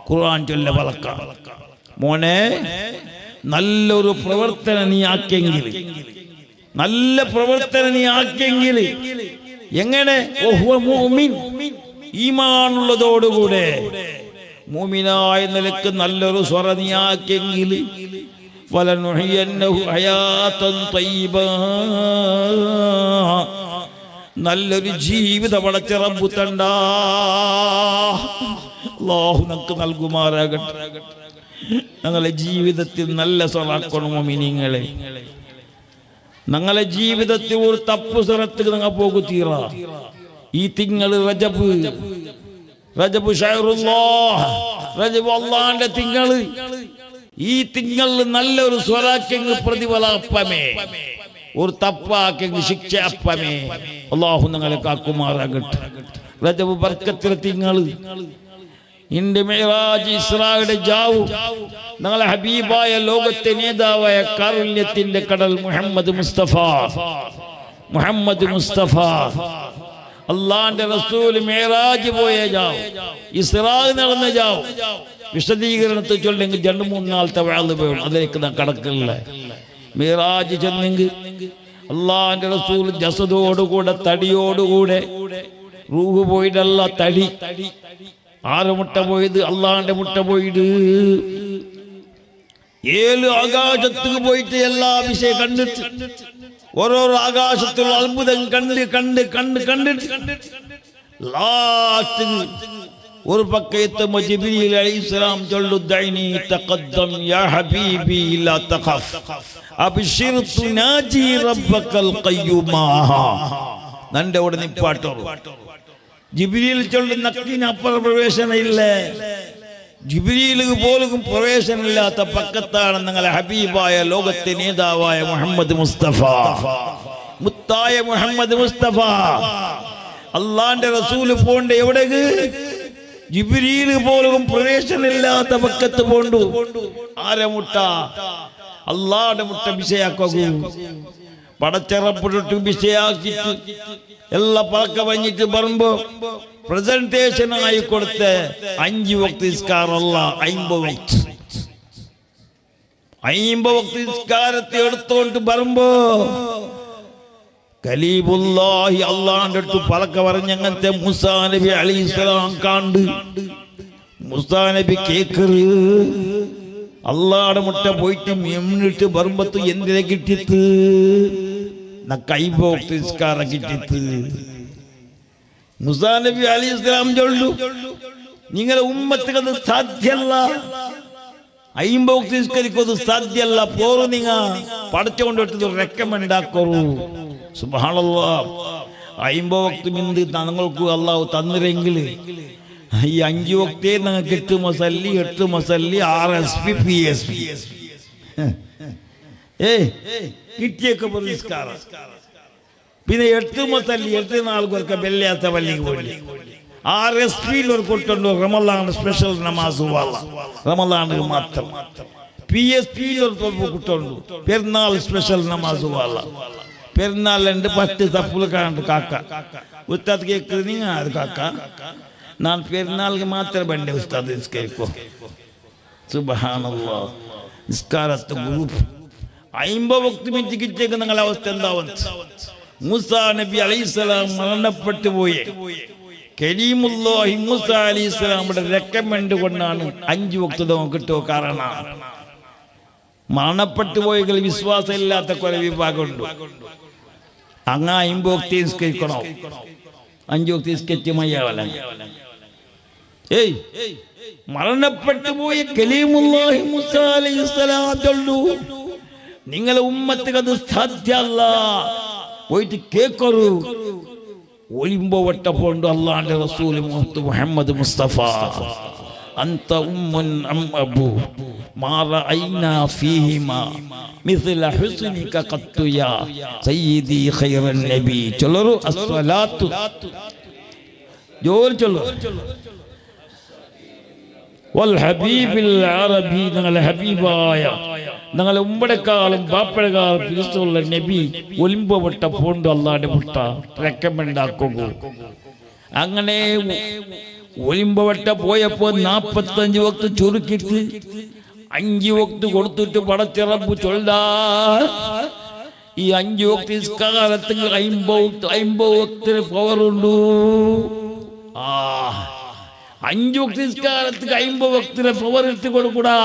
ഖുർആൻ ചൊല്ല വളക്ക. മോനെ, നല്ലൊരു പ്രവർത്തനം നീ ആക്കിയെങ്കിൽ, നല്ല പ്രവർത്തനം നീ ആക്കിയെങ്കിൽ എങ്ങനെ? ഈമാനുള്ളതോടുകൂടെ മുഅ്മിനായ നിലക്ക് നല്ലൊരു സ്വറ നീ ആക്കിയെങ്കിൽ ഫലനുഹ്യിയന്നഹു ഹയാതൻ തയ്യിബ, നല്ലൊരു ജീവിതം പടച്ച റബ്ബ് തണ്ടാ. അല്ലാഹു നമുക്ക് നൽകുമാറാകട്ടെ. ഞങ്ങളെ ജീവിതത്തിൽ നല്ല സ്വലാക്കണം മുഅ്മിനീങ്ങളെ. ഞങ്ങളെ ജീവിതത്തിൽ ഒരു തപ്പു സ്ഥലത്തേക്ക് നിങ്ങൾ പോകുത്തീറ. ഈ തിങ്കൾ റജബ് ഷഹറുല്ലാഹ്, റജബ് അല്ലാഹുവിന്റെ തിങ്കൾ. ഈ തിങ്കളിൽ നല്ലൊരു സ്വലാക്കെങ്കിൽ പ്രതിഫലപ്പമേ, ഒരു തപ്പാക്കെങ്കിൽ ശിക്ഷ അപ്പമേ. അല്ലാഹു ഞങ്ങളെ കാക്കുമാറാകട്ടെ. റജബ് ബർക്കത്തുള്ള തിങ്കൾ, ഇന്റെ മിഅ്റാജ് ഇസ്രായുടെ ജാവു, ഞങ്ങളെ ഹബീബായ ലോകത്തെ നേതാവായ കാരുണ്യത്തിന്റെ കടൽ മുഹമ്മദ് മുസ്തഫ അള്ളാന്റെ റസൂൽ മിഅ്റാജ് പോയ ജാവു, ഇസ്രാ നടന്ന ജാവു. വിശദീകരണത്തിൽ ചൊല്ലെങ്കിൽ 2-3 നാളത്തെ വാള് പോയും, അതിലേക്ക് കടക്കില്ല. മിഅ്റാജ് ചെന്നെങ്കിൽ അള്ളാന്റെ റസൂൽ ജസദോടുകൂടെ, തടിയോടുകൂടെ, റൂഹ് പോയിട്ടല്ല തടി. ആറ് മുട്ട പോയത്? അള്ളാന്റെ മുട്ട പോയിട്ട് 7 ആകാശത്തേക്ക് പോയിട്ട് എല്ലാ വിഷയം കണ്ടിട്ട്, ഓരോരോ ആകാശത്തുള്ള അത്ഭുതം കണ്ടിട്ട് ലാസ്റ്റ് ഒരു പക്കത്ത് ജിബ്രീൽ അലൈഹിസ്സലാം ചൊല്ലു, ദൈനി തഖദ്ദം യാ ഹബീബി ലാ തഖഫ് അബ്ശിർ തുനാജി റബ്ബക്കൽ ഖയ്യൂമാ. നന്റെ ഓടെ നിപ്പാട്ടോ. ജിബ്രീൽ ചൊല്ലുന്ന നക്കിനപ്പുറം പ്രവേശനമില്ല. ജിബ്രീൽ പോലും പ്രവേശനമില്ലാത്ത പക്കത്താണ് ഞങ്ങളെ ഹബീബായ ലോകത്തെ നേതാവായ മുഹമ്മദ് മുസ്തഫ, മുത്തായ മുഹമ്മദ് മുസ്തഫ. അള്ളാന്റെ റസൂല് പോണ്ട് എവിടേക്ക്? ജിബ്രീൽ പോലും പ്രവേശനമില്ലാത്ത പക്കത്ത് പോണ്ടു. ആരെ മുട്ട? അള്ളാന്റെ മുട്ട വിഷയാക്കൂ. പടച്ചറപ്പിട്ട് വിഷയാക്കിട്ട് എല്ലാ പറക്ക വഞ്ഞിട്ട് പറയുമ്പോ പ്രസന്റേഷൻ ആയി കൊടുത്ത് 5 വക്ത് നിസ്കാരമല്ല, 50 വക്ത് നിസ്കാരത്തെ എടുത്തോണ്ട് പറയുമ്പോ കലീമുല്ലാഹി അള്ളാന്റെ അടുത്ത് പറക്ക പറഞ്ഞങ്ങനത്തെ മൂസാ നബി അലൈഹിസ്സലാം കണ്ട്. മൂസാ നബി കേക്കറ് അള്ളാടെ മുട്ട പോയിട്ട് മിന്നിട്ട് പറയുമ്പത്ത് എന്തിനെ കിട്ടിയത്? നക്കൈബോക്തിസ്കാര കിട്ടിയത്. മൂസാ നബി അലൈഹിസ്സലാം ചൊല്ലു, നിങ്ങളെ ഉമ്മത്തിന് അത് സാധ്യല്ല, 50 വക്ത് നിസ്കരിക്കുന്നത് സാധ്യല്ല. പോറു നിങ്ങ പഠിച്ചുകൊണ്ടിട്ട് റെക്കമെൻഡ് ആക്കോളൂ. സുബ്ഹാനല്ലാഹ്. 50 വക്ത് മിന്ത് നിങ്ങൾക്ക് അള്ളാഹു തന്നിരെങ്കിൽ ഈ 5 വക്തേ നിങ്ങൾക്ക് 8 മസല്ലി 6 SP PSP കിട്ടിയൊക്കെ പുരസ്കാരം. പിന്നെ 8 മസല്ലി 8 നാളുകൾക്ക് വെള്ളിയാത്ത പള്ളിക്ക് പോയി 6 SP കൊണ്ടുണ്ടോ. റമളാൻ സ്പെഷ്യൽ നമാസ് റമളാൻ മാത്രം. PSP കുട്ടുണ്ടോ, പെരുന്നാൾ സ്പെഷ്യൽ നമാസ് പെരുന്നാളുണ്ട്. 10 തപ്പുകൾ കാണുന്നുണ്ട് കാക്ക. ഉസ്താദ് കേൾക്കുന്നത് നിങ്ങൾ അത് കാക്ക, ഞാൻ പെരുന്നാൾക്ക് മാത്രം വേണ്ടേ ഉസ്താദ് നിസ്കരിക്കോ? സുബ്ഹാനല്ലാഹ്. നിസ്കാരത്തെ ഗ്രൂപ്പ് 50 വക്ത് മിനിറ്റ് കിട്ടിയേക്ക് നിങ്ങളുടെ അവസ്ഥ എന്താവും? മൂസാ നബി അലൈഹിസ്സലാം മരണപ്പെട്ടു പോയി. കലീമുല്ലാഹി മൂസാ അലൈഹിസ്സലാമിന്റെ റെക്കമെൻഡ് കൊണ്ടാണ് 5 വക്ത് കിട്ടുക. കാരണം മരണപ്പെട്ടു പോയെങ്കിൽ വിശ്വാസം ഇല്ലാത്ത കുറെ വിഭാഗമുണ്ട്. അങ്ങ് 50 വക്ത് നിസ്കരിക്കണോ? 5 വക്ത് നിസ്കരിച്ച് മയ്യാവല. മരണപ്പെട്ടു പോയ കലീമുല്ലാഹി മൂസാ അലൈഹിസ്സലാം ചൊല്ലു, നിങ്ങളെ ഉമ്മത്തിന് അത് സാധ്യല്ല, പോയിട്ട് കേക്കറു. ഒലിമ്പോ വട്ടപ്പോണ്ട് അള്ളാന്റെ റസൂൽ മുഹമ്മദ് മുസ്തഫ, അന്ത ഉമ്മുൻ അം അബൂ മാ റഅയ്നാ ഫീഹിമാ മിസ്ല ഹുസ്നിക ഖത്തു യാ സയ്യിദി ഖൈറൻ നബി. ചൊല്ലു അസ്സലാത്തു ജോർ ചൊല്ലു വൽ ഹബീബിൽ അറബി. ഞങ്ങളെ ഹബീബായ ഞങ്ങളെ ഉമ്മടെക്കാളും ബാപ്പഴക്കാളും ക്രിസ്തുള്ള നബി ഒലിമ്പ മുട്ട പോണ്ട് അള്ളാന്റെ മുട്ട റെക്കമെൻഡ് ആക്കുക. അങ്ങനെ ഒലിമ്പവട്ട പോയപ്പോ 45 വക്ത് ചുരുക്കിട്ട് 5 വക്ത് കൊടുത്തിട്ട് പടച്ച റബ്ബ് ചൊല്ലാ ഈ 5 വക്ത് നിസ്കാരത്തിൽ 50 വക്തിന് പവറുണ്ട്. 5 വക്ത് നിസ്കാരത്തിൽ 50 വക്തിന് പവർ ഇട്ട് കൊടുക്കൂടാ.